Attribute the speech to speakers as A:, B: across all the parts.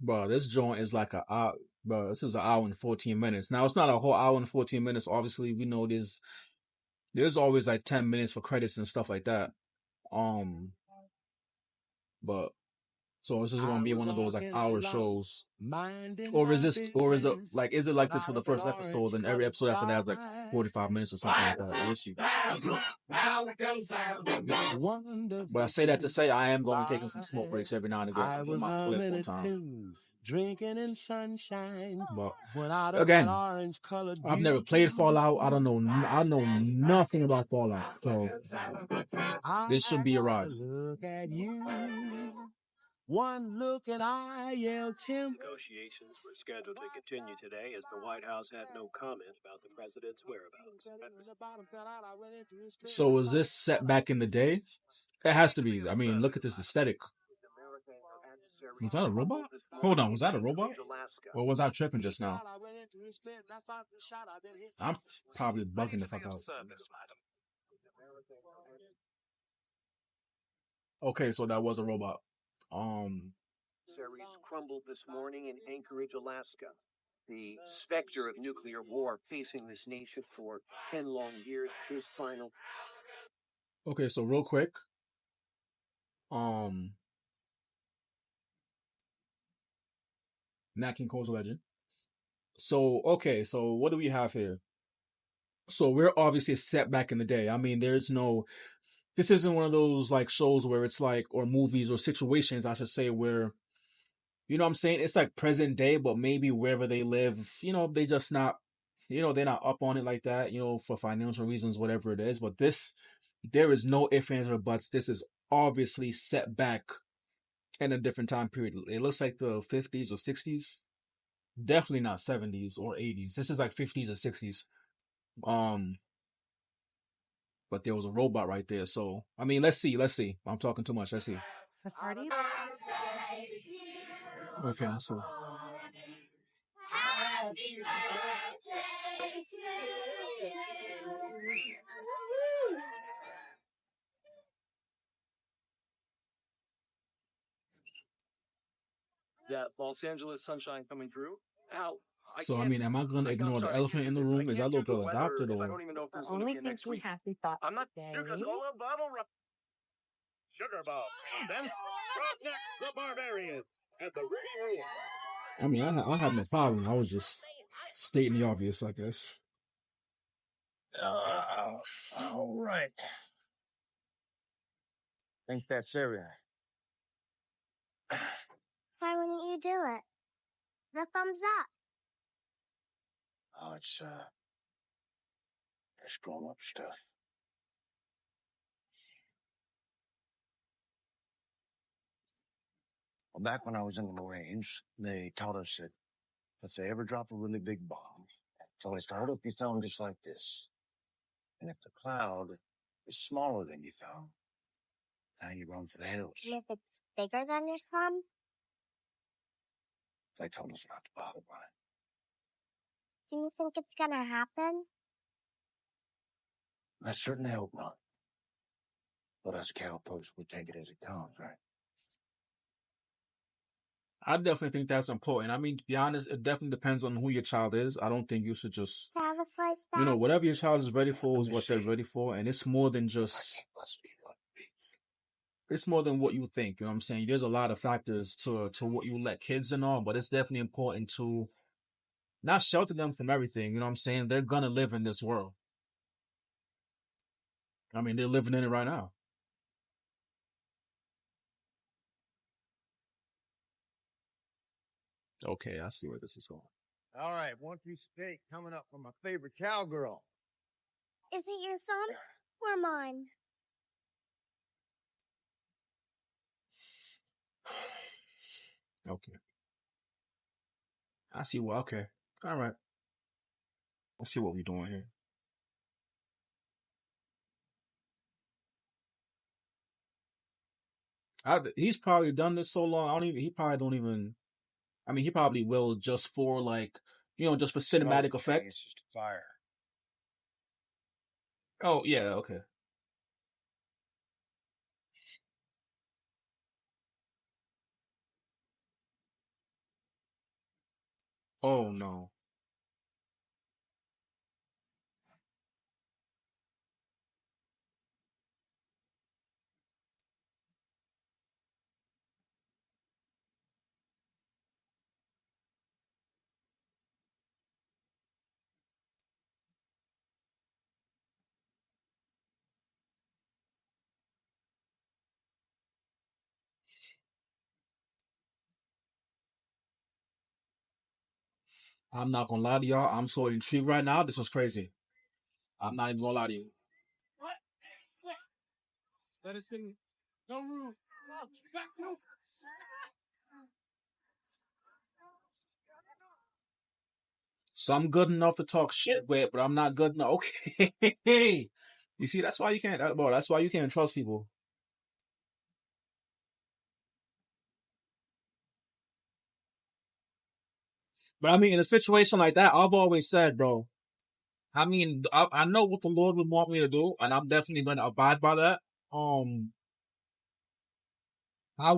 A: Bro, this joint is like a hour. Bro, this is an hour and 14 minutes. Now it's not a whole hour and 14 minutes. Obviously, we know there's always like 10 minutes for credits and stuff like that. Um, but so this is gonna
B: I
A: be
B: was
A: one of those like
B: walking
A: hour
B: along,
A: shows.
B: minding
A: Or is
B: my
A: this, or is it
B: business
A: like, is it
B: when
A: like this
B: out
A: for the
B: of an
A: first episode and every
B: orange-colored
A: episode after that has like
B: sky,
A: 45 minutes or something like that? We'll see. But I
B: wonderful
A: say that to
B: to
A: say I am going to be taking some smoke
B: fly.
A: breaks every now and again.
B: I
A: I get
B: was
A: my clip
B: humming
A: on
B: a
A: time.
B: tune, drinking in sunshine
A: But
B: when out of that
A: again,
B: orange-colored
A: I've never
B: view.
A: played Fallout. I know nothing about Fallout. So this should
B: I
A: be a
B: got to
A: ride.
B: look at you. One look and I yell Tim.
C: Negotiations were scheduled to continue today as the White House had no comment about the president's whereabouts.
A: So was this set back in the day? It has to be. I mean, look at this aesthetic. Was that a robot? Hold on, was that a robot? Or was I tripping just now? I'm probably bugging the fuck out. Okay, so that was a robot. Um,
C: Series crumbled this morning in Anchorage, Alaska. The specter of nuclear war facing this nation for 10 long years is final.
A: okay, so real quick, um, Nat King Cole's a legend. So, okay, so what do we have here? So we're obviously set back in the day. I mean, this isn't one of those like shows where it's like, or movies or situations, I should say, where, you know what I'm saying? It's like present day, but maybe wherever they live, they just not, they're not up on it like that, for financial reasons, whatever it is. But there is no ifs, ands, or buts. This is obviously set back in a different time period. It looks like the 50s or 60s. Definitely not 70s or 80s. This is like 50s or 60s. Um, but there was a robot right there. So, I mean, let's see. Let's see. I'm talking too much. Let's see.
D: The party.
A: Okay, so.
D: Happy birthday to you.
C: That Los Angeles sunshine coming through. Al, I
A: So, I
C: can't.
A: mean, am I going to
C: I'm
A: ignore the
C: sorry to
A: elephant
C: give
A: in
C: you
A: the
C: this. I
A: room? Is that
C: can't
A: little
C: do the
A: girl
C: weather
A: adopted
C: if I
A: or?
C: don't even know if
D: The
C: there's going to
D: only
C: be a next
D: thinking
C: week.
D: happy thoughts
C: I'm not
D: today.
C: Coca-Cola bottle rock. Sugar Bob. Then Roughneck the Barbarian at the radio.
A: I mean, I have no problem. I was just stating the obvious, I guess.
B: All right. Think that's everything.
E: Why wouldn't you do it? The thumbs up.
B: Oh, it's grown-up stuff. Well, back when I was in the Marines, they taught us that if they ever drop a really big bomb, it's always to hold up your thumb just like this. And if the cloud is smaller than your thumb, now you run for the hills.
E: And if it's bigger than your thumb?
B: They told us not to bother running.
E: Do you think it's gonna happen?
B: I certainly hope not. But as a cowpost, we take it as it comes, right?
A: I definitely think that's important. I mean, to be honest, it definitely depends on who your child is. I don't think you should just,
E: Have a slice, Dad?
A: whatever your child is ready for
B: Let
A: is
B: me
A: what they're
B: see.
A: ready for. And it's more than
B: I
A: just,
B: can't possibly let it be.
A: it's more than what you think. You know what I'm saying? There's a lot of factors to what you let kids in on, but it's definitely important to not shelter them from everything. You know what I'm saying? They're gonna live in this world. I mean, they're living in it right now. Okay, I see where this is going.
F: All right, one piece of cake coming up from my favorite cowgirl.
E: Is it your thumb or mine?
A: Okay. I see what, okay. All right. I see what we're doing here. He's probably done this so long. He probably don't even, I mean, he probably will just for like, just for cinematic effect.
B: It's just a fire.
A: Oh, yeah, okay. Oh no. I'm not gonna lie to y'all. I'm so intrigued right now. This is crazy. I'm not even gonna lie to you. So I'm good enough to talk shit with, but I'm not good enough. Okay. You see, that's why you can't, bro. That's why you can't trust people. But I mean, in a situation like that, I've always said, bro. I mean, I know what the Lord would want me to do, and I'm definitely going to abide by that. Um, I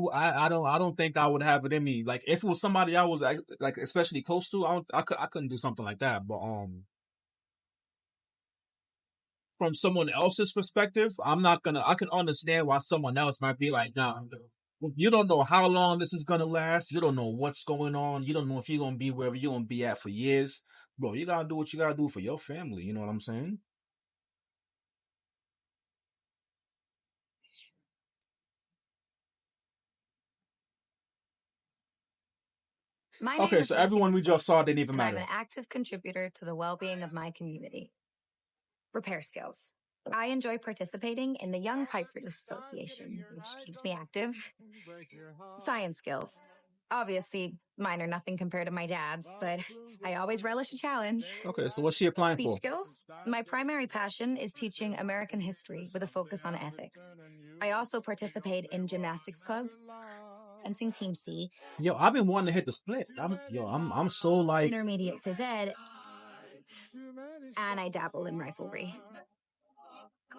A: don't think I would have it in me. Like, if it was somebody I was like especially close to, I couldn't do something like that. But from someone else's perspective, I can understand why someone else might be like, nah, you don't know how long this is gonna last. You don't know what's going on. You don't know if you're gonna be wherever you're gonna be at for years. Bro, you gotta do what you gotta do for your family. You know what I'm saying?
D: My name
A: Okay,
D: is
A: so
D: Lucy,
A: everyone we just saw didn't even
D: and I'm
A: matter.
D: an active contributor to the well-being of my community. Repair skills. I enjoy participating in the Young Pipers Association, which keeps me active. Science skills. Obviously, mine are nothing compared to my dad's, but I always relish a challenge.
A: Okay, so what's she applying
D: Speech
A: for?
D: skills. My primary passion is teaching American history with a focus on ethics. I also participate in gymnastics club, fencing team C,
A: Yo, I've been wanting to hit the split. I'm so like,
D: intermediate phys ed, and I dabble in riflery.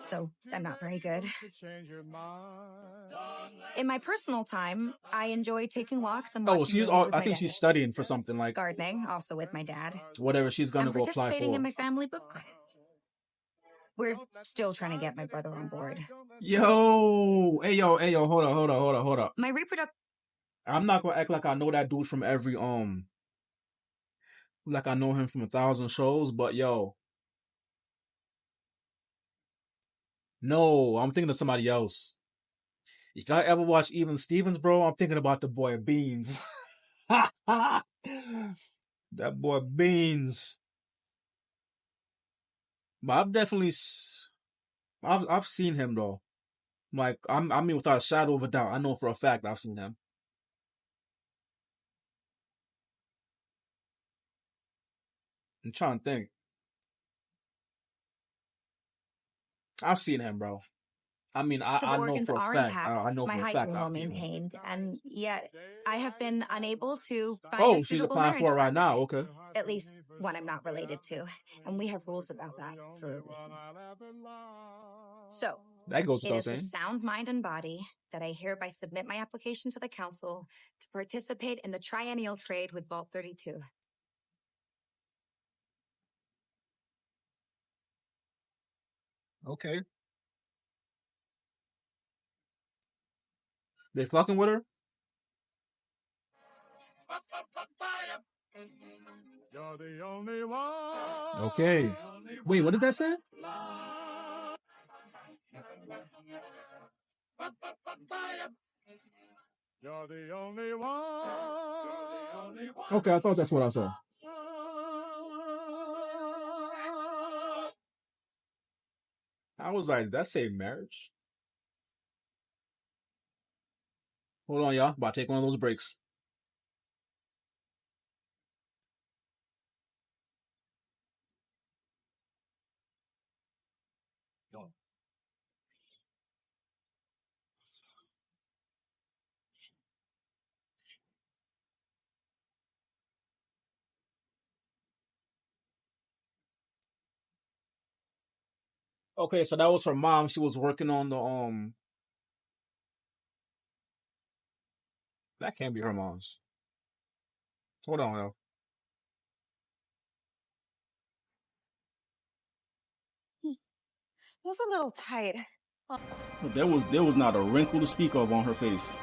D: So I'm not very good. In my personal time, I enjoy taking walks and
A: oh,
D: watching movies with
A: I
D: my
A: think
D: dad.
A: she's studying for something like
D: Gardening, also with my dad.
A: whatever she's gonna
D: And
A: go apply
D: participating in
A: for.
D: my family book club. We're still trying to get my brother on board.
A: Yo, hold up.
D: My reproductive
A: I'm not gonna act like I know that dude from every like I know him from 1,000 shows, but yo, no, I'm thinking of somebody else. If I ever watch Even Stevens, bro, I'm thinking about the boy Beans. That boy Beans. But I've definitely, I've seen him though. Like I mean, without a shadow of a doubt, I know for a fact I've seen him. I'm trying to think. I've seen him, bro. I mean, I know
D: organs
A: for a
D: are
A: fact.
D: intact.
A: I know
D: My
A: for a
D: height
A: fact
D: was
A: I've
D: well
A: seen him.
D: maintained, and yet I have been unable to find a
A: Oh, she's
D: suitable
A: applying
D: marriage
A: for it right
D: partner.
A: now. Okay,
D: At least one I'm not related to. And we have rules about that for a reason. So,
A: that goes
D: it
A: without
D: is with
A: saying.
D: sound mind and body that I hereby submit my application to the council to participate in the triennial trade with Vault 32.
A: Okay, they fucking with her.
F: You're the only one.
A: Okay. Wait, what did that say?
F: You're the only one.
A: Okay, I thought that's what I saw. I was like, that say marriage. Hold on, y'all. About to take one of those breaks. Okay, so that was her mom. She was working on the That can't be her mom's. Hold on, yo.
D: was a little tight.
A: But there was not a wrinkle to speak of on her face.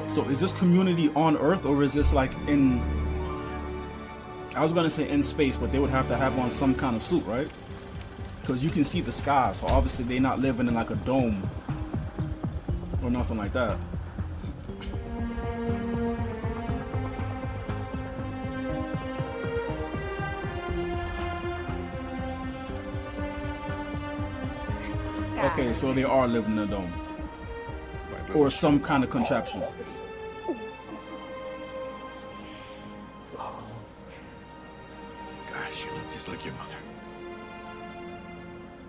A: So is this community on Earth, or is this like in, I was gonna say in space, but they would have to have on some kind of suit, right? Because you can see the sky, so obviously they're not living in like a dome or nothing like that. Okay, so they are living in a dome. Or some kind of contraption.
G: Gosh, you look just like your mother.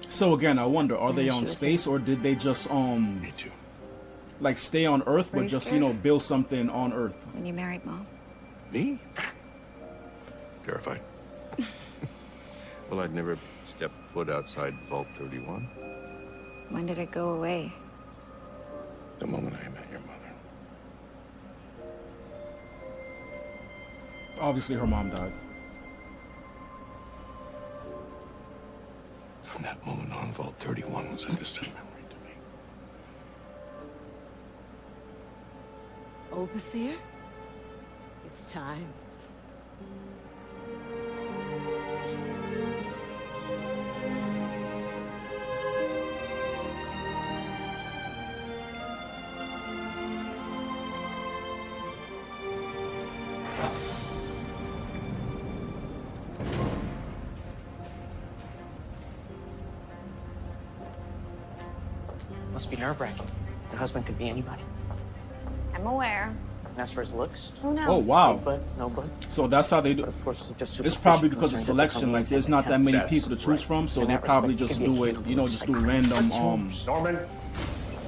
A: So again, I wonder, are they on space, or did they just
G: Me too.
A: like stay on Earth,
D: Were
A: but
D: you
A: just
D: scared?
A: build something on Earth?
D: When you married Mom?
G: Me? Terrified. Well, I'd never stepped foot outside Vault 31
D: When did it go away?
G: the moment I met your mother.
A: Obviously, her mom died.
G: From that moment on, Vault 31 was a distant memory to me.
H: Overseer? It's time.
I: Must be nerve-wracking. Your husband could be anybody.
D: I'm aware.
I: And as for his looks,
D: Who knows?
A: Oh wow!
I: no blood.
A: So that's how they do.
I: But of course, it's just
A: It's probably because of
I: superficial
A: selection.
I: concerns
A: Like,
I: that
A: there's
I: the
A: not that many
I: That's
A: people to choose
I: right.
A: from, so
I: In
A: they
I: that
A: probably
I: respect,
A: just
I: it could be
A: do
I: a
A: it.
I: candle
A: You know,
I: with
A: just do
I: psychosis.
A: random
I: Norman.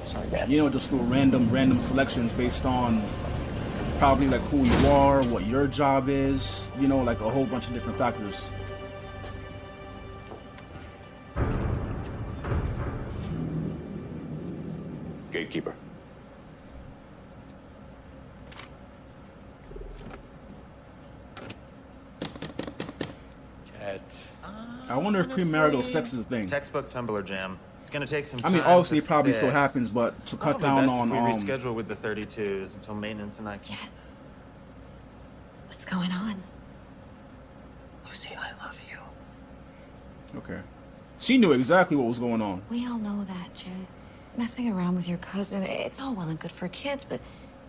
I: Sorry, Dad.
A: you know, just do random selections based on probably like who you are, what your job is. You know, like a whole bunch of different factors.
G: Gatekeeper.
J: Chet.
A: I wonder if premarital sex is a thing.
J: Textbook Tumblr jam. It's gonna take some
A: I
J: time.
A: mean, obviously,
J: to
A: it probably still
J: fix.
A: happens, but to cut
J: Probably
A: down
J: best
A: on
J: if we reschedule with the 32s until maintenance and I can.
D: Jet. What's going on?
I: Lucy, I love you.
A: Okay. She knew exactly what was going on.
D: We all know that, Jet. Messing around with your cousin, it's all well and good for kids, but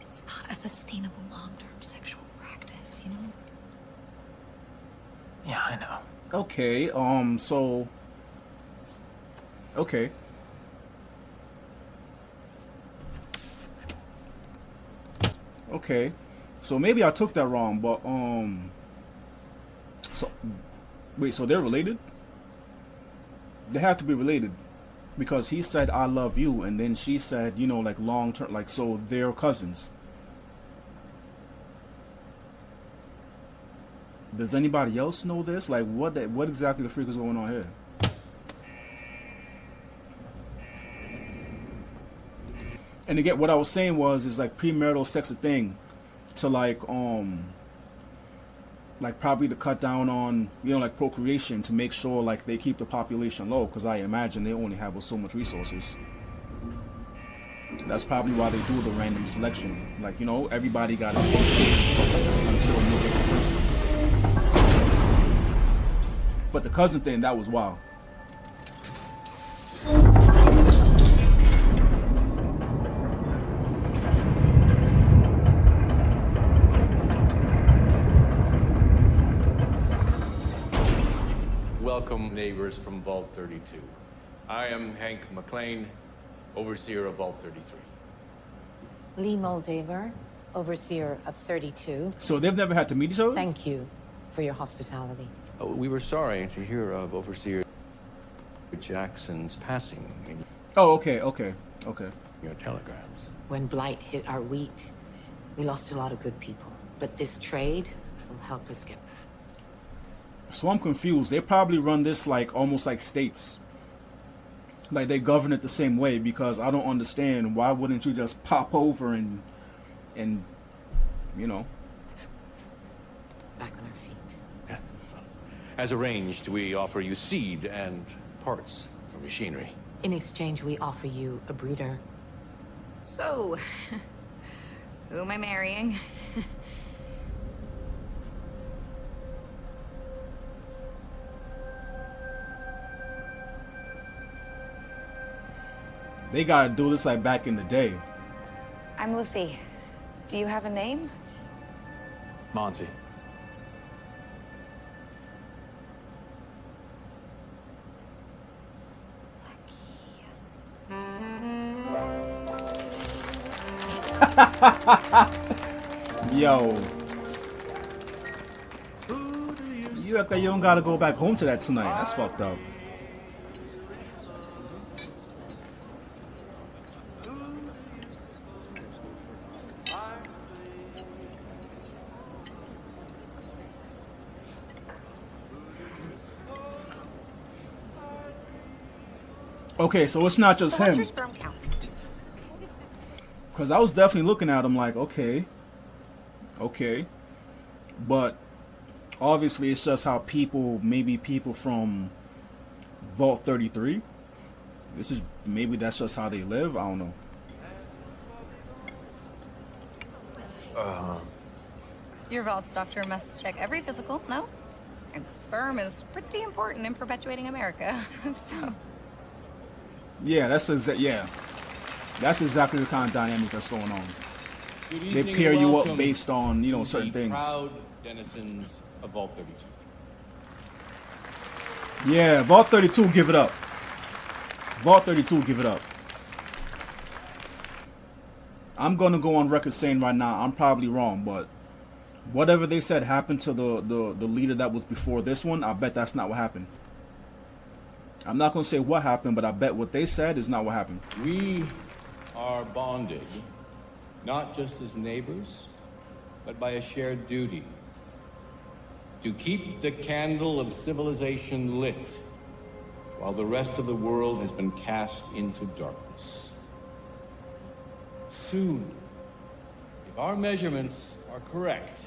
D: it's not a sustainable long-term sexual practice, you know?
I: Yeah, I know.
A: Okay, so... Okay. Okay. So maybe I took that wrong, but, So, wait, so they're related? They have to be related. Because he said, I love you, and then she said, you know, like long-term, like, so they're cousins. Does anybody else know this? Like, what exactly the freak is going on here? And again, what I was saying was, is like premarital sex a thing to like probably to cut down on, you know, like procreation, to make sure like they keep the population low, because I imagine they only have so much resources. That's probably why they do the random selection. Like, you know, everybody got a space until you get the person. But the cousin thing, that was wild.
K: Welcome, neighbors from Vault 32. I am Hank McLean, overseer of Vault 33.
H: Lee Moldaver, overseer of 32.
A: So they've never had to meet each other?
H: Thank you for your hospitality.
K: We were sorry to hear of Overseer Jackson's passing in
A: Oh, okay.
K: your telegrams.
H: When blight hit our wheat, we lost a lot of good people. But this trade will help us get.
A: So I'm confused. They probably run this like almost like states. Like they govern it the same way, because I don't understand, why wouldn't you just pop over and you know.
H: Back on our feet.
K: Yeah. As arranged, we offer you seed and parts for machinery.
H: In exchange, we offer you a breeder.
D: So, who am I marrying?
A: They gotta do this like back in the day.
D: I'm Lucy. Do you have a name?
K: Monty.
A: Yo. You act like you don't gotta go back home to that tonight. That's fucked up. Okay, so it's not just
D: So what's
A: him.
D: your sperm count?
A: Because I was definitely looking at him like, okay. But obviously it's just how people, maybe people from Vault 33. Maybe that's just how they live. I don't know.
D: Your vault's doctor must check every physical, no? And sperm is pretty important in perpetuating America, so...
A: Yeah, that's exactly the kind of dynamic that's going on.
K: Good
A: They
K: evening
A: pair
K: and
A: you up
K: welcome
A: based on,
K: to
A: certain
K: the
A: things.
K: Proud denizens of Vault 32.
A: Yeah, Vault 32, give it up. Vault 32, give it up. I'm gonna go on record saying right now, I'm probably wrong, but whatever they said happened to the leader that was before this one, I bet that's not what happened. I'm not gonna say what happened, but I bet what they said is not what happened.
K: We are bonded, not just as neighbors, but by a shared duty. To keep the candle of civilization lit while the rest of the world has been cast into darkness. Soon, if our measurements are correct,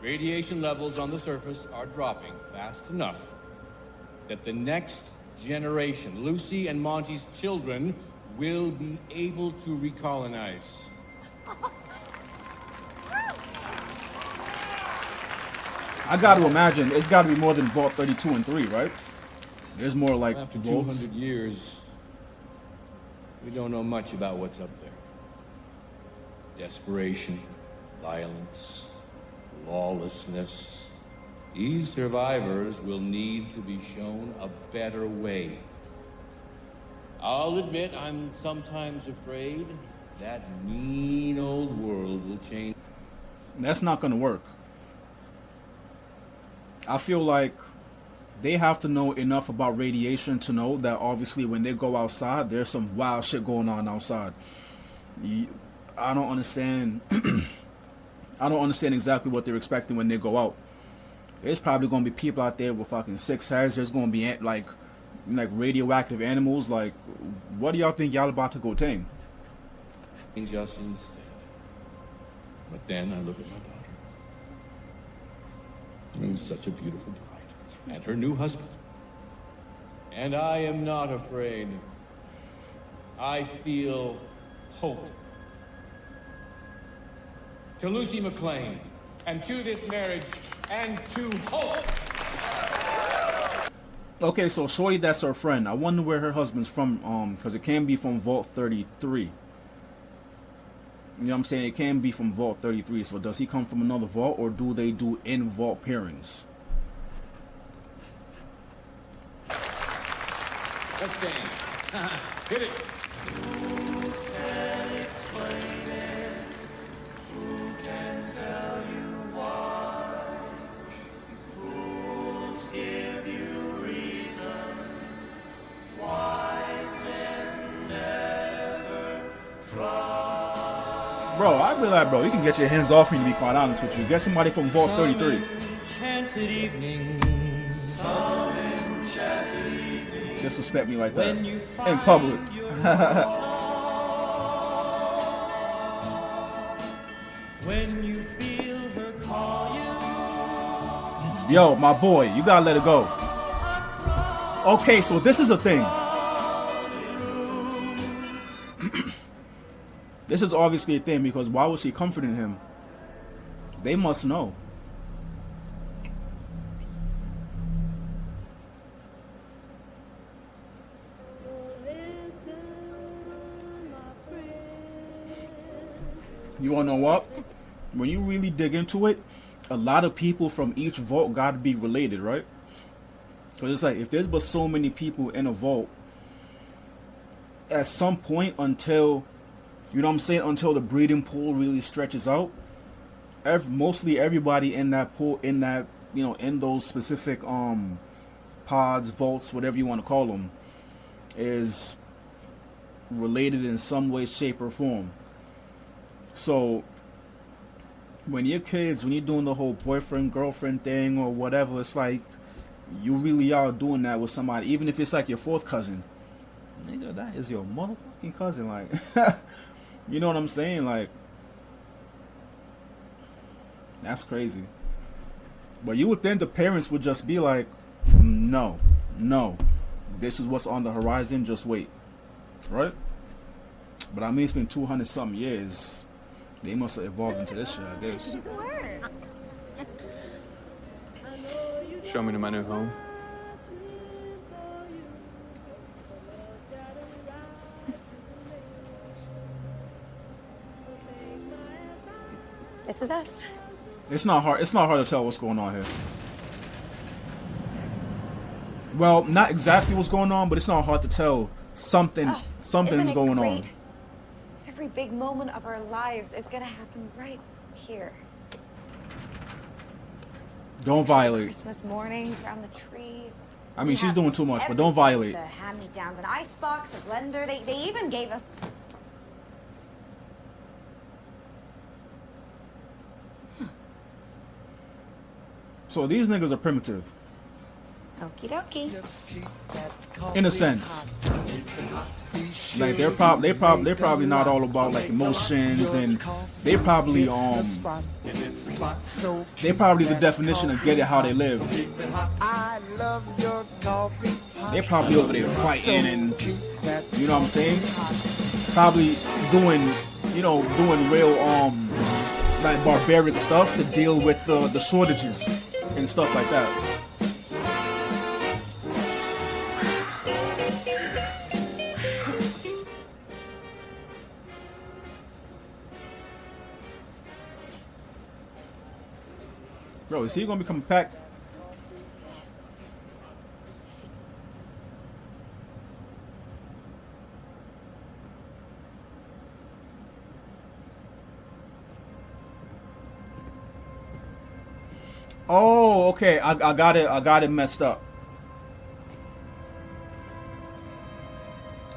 K: radiation levels on the surface are dropping fast enough that the next generation, Lucy and Monty's children, will be able to recolonize.
A: I gotta imagine it's gotta be more than Vault 32 and 3, right? There's more like
K: After
A: vaults.
K: 200 years, we don't know much about what's up there. Desperation, violence, lawlessness. These survivors will need to be shown a better way. I'll admit I'm sometimes afraid that mean old world will change.
A: That's not gonna work. I feel like they have to know enough about radiation to know that obviously when they go outside, there's some wild shit going on outside. I don't understand. I don't understand exactly what they're expecting when they go out. There's probably gonna be people out there with fucking 6 heads. There's gonna be like radioactive animals. Like, what do y'all think y'all about to go tame?
K: Just instead. But then I look at my daughter. And such a beautiful bride. And her new husband. And I am not afraid. I feel hope. To Lucy McLean, and to this marriage, and to hope.
A: Okay, so shorty, that's her friend. I wonder where her husband's from, because it can be from Vault 33. You know what I'm saying? It can be from Vault 33. So does he come from another vault, or do they do in-vault pairings?
K: Let's dance. Hit it. Who can explain it? Who can tell you why? Fools give you reason. Wise men never try.
A: Bro, I realize, bro, you can get your hands off me, to be quite honest with you. Get somebody from Vault 33.
L: Enchanted evening.
A: Disrespect me like that in public.
L: When you feel
A: Yo, my boy, you gotta let it go. Okay, so this is a thing. This is obviously a thing because why was she comforting him? They must know. You wanna know what? When you really dig into it, a lot of people from each vault gotta be related, right? So it's like if there's but so many people in a vault, at some point until, you know what I'm saying, until the breeding pool really stretches out, mostly everybody in that pool, in that, you know, in those specific pods, vaults, whatever you want to call them, is related in some way, shape, or form. So when you're kids, when you're doing the whole boyfriend girlfriend thing or whatever, it's like you really are doing that with somebody, even if it's like your fourth cousin. Nigga, that is your motherfucking cousin. Like, you know what I'm saying? Like, that's crazy. But you would think the parents would just be like, no, this is what's on the horizon, just wait. Right? But I mean, it's been 200 something years. They must have evolved into this shit, I guess.
M: Show me to my new home.
D: This is us.
A: It's not hard to tell what's going on here. Well, not exactly what's going on, but it's not hard to tell something's going on.
D: Every big moment of our lives is gonna happen right here.
A: Don't violate.
D: Christmas mornings around the tree.
A: I mean, she's doing too much, but don't violate.
D: The hand-me-downs, an icebox, a blender. They even gave us.
A: So these niggas are primitive.
D: Okie dokie.
A: In a sense. Like they're probably not all about like emotions, and they probably the definition of get it how they live. They're probably over there fighting and, you know what I'm saying? Probably doing real like barbaric stuff to deal with the shortages and stuff like that. Bro, is he gonna become packed? Oh, okay. I got it messed up.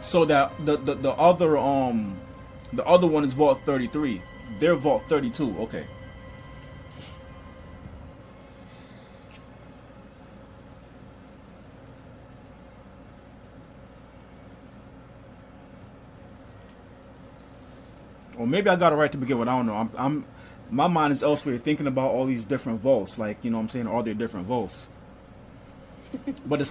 A: So that the other one is Vault 33. They're Vault 32. Okay. Or maybe I got it right to begin with. I don't know. My mind is elsewhere, thinking about all these different vaults. Like, you know what I'm saying? All their different vaults. But it's